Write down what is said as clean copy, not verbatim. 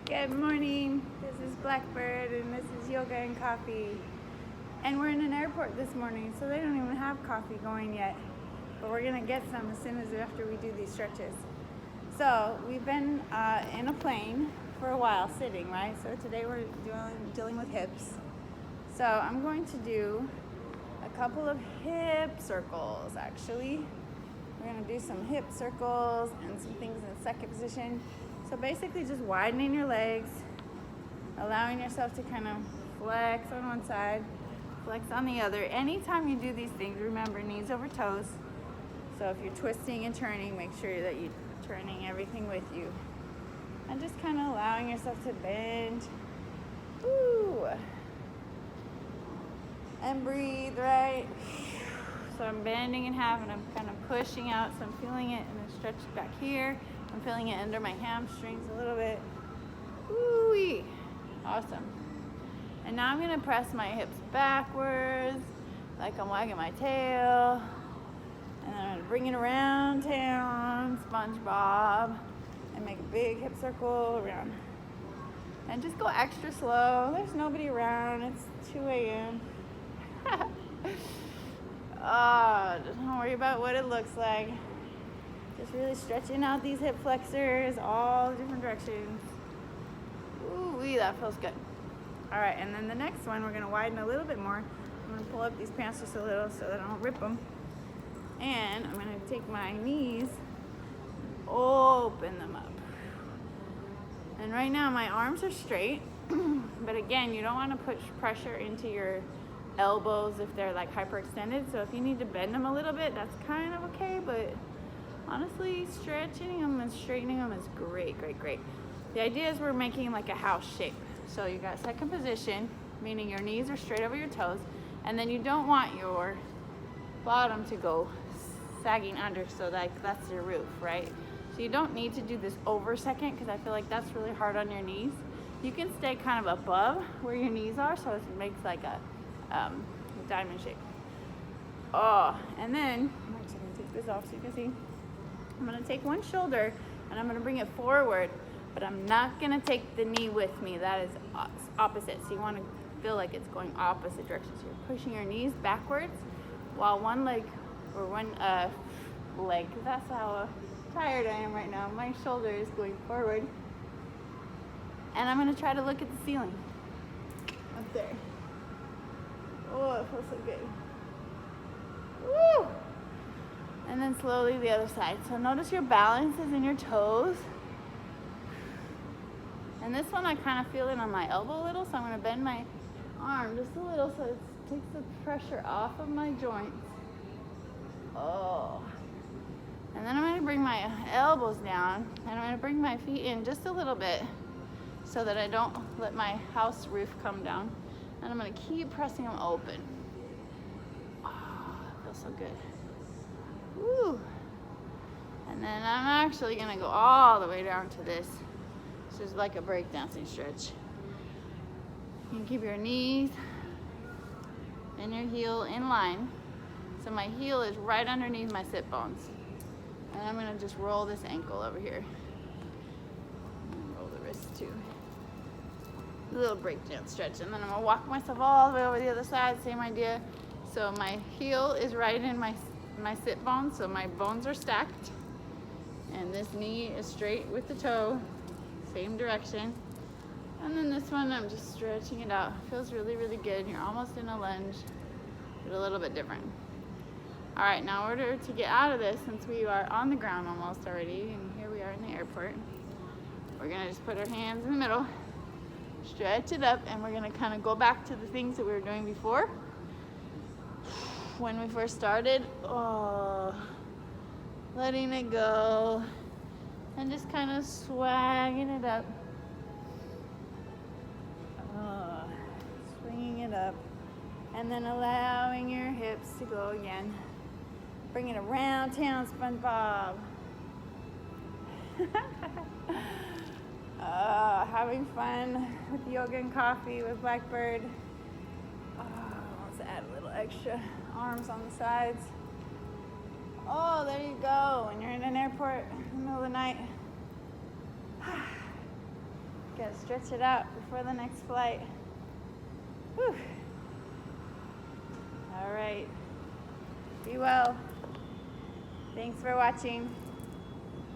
Good morning. This is Blackbird and this is Yoga and Coffee. And we're in an airport this morning, so they don't even have coffee going yet. But we're gonna get some as soon as after we do these stretches. So we've been in a plane for a while sitting, right? So today we're dealing with hips. So I'm going to do a couple of hip circles actually. We're gonna do some hip circles and some things in the second position. So basically just widening your legs, allowing yourself to kind of flex on one side, flex on the other. Anytime you do these things, remember knees over toes. So if you're twisting and turning, make sure that you're turning everything with you. And just kind of allowing yourself to bend. Woo. And breathe, right? So I'm bending in half and I'm kind of pushing out. So I'm feeling it and then stretch back here. I'm feeling it under my hamstrings a little bit. Woo-wee. Awesome. And now I'm gonna press my hips backwards, like I'm wagging my tail. And then I'm gonna bring it around town, SpongeBob, and make a big hip circle around. And just go extra slow. There's nobody around. It's 2 a.m. Don't worry about what it looks like. Just really stretching out these hip flexors, all different directions. Ooh, that feels good. All right, and then the next one, we're gonna widen a little bit more. I'm gonna pull up these pants just a little so that I don't rip them. And I'm gonna take my knees, open them up. And right now my arms are straight, but again, you don't wanna put pressure into your elbows if they're like hyperextended. So if you need to bend them a little bit, that's kind of okay, but honestly, stretching them and straightening them is great. The idea is we're making like a house shape. So you got second position, meaning your knees are straight over your toes, and then you don't want your bottom to go sagging under, so like that's your roof, right? So you don't need to do this over second because I feel like that's really hard on your knees. You can stay kind of above where your knees are, so it makes like a diamond shape. And then I'm actually gonna take this off so you can see. I'm gonna take one shoulder and I'm gonna bring it forward, but I'm not gonna take the knee with me. That is opposite. So you wanna feel like it's going opposite direction. So you're pushing your knees backwards while one leg, that's how tired I am right now. My shoulder is going forward. And I'm gonna try to look at the ceiling. Up there. Oh, it feels so good. Woo! And then slowly the other side. So notice your balance is in your toes. And this one I kind of feel it on my elbow a little, so I'm gonna bend my arm just a little so it takes the pressure off of my joints. And then I'm gonna bring my elbows down and I'm gonna bring my feet in just a little bit so that I don't let my house roof come down. And I'm gonna keep pressing them open. It feels so good. Woo. And then I'm actually gonna go all the way down to this. This is like a breakdancing stretch. You can keep your knees and your heel in line. So my heel is right underneath my sit bones. And I'm gonna just roll this ankle over here. And roll the wrist too. A little breakdance stretch. And then I'm gonna walk myself all the way over the other side, same idea. So my heel is right in my sit bone, so my bones are stacked. And this knee is straight with the toe, same direction. And then this one, I'm just stretching it out. Feels really good. You're almost in a lunge, but a little bit different. All right, now in order to get out of this, since we are on the ground almost already, and here we are in the airport, we're gonna just put our hands in the middle, stretch it up, and we're gonna kind of go back to the things that we were doing before. When we first started, letting it go and just kind of swagging it up, swinging it up, and then allowing your hips to go again. Bring it around town, SpongeBob. Having fun with yoga and coffee with Blackbird. Let's add a little extra arms on the sides. There you go. When you're in an airport in the middle of the night, Gotta stretch it out before the next flight. Whew. All right. Be well. Thanks for watching.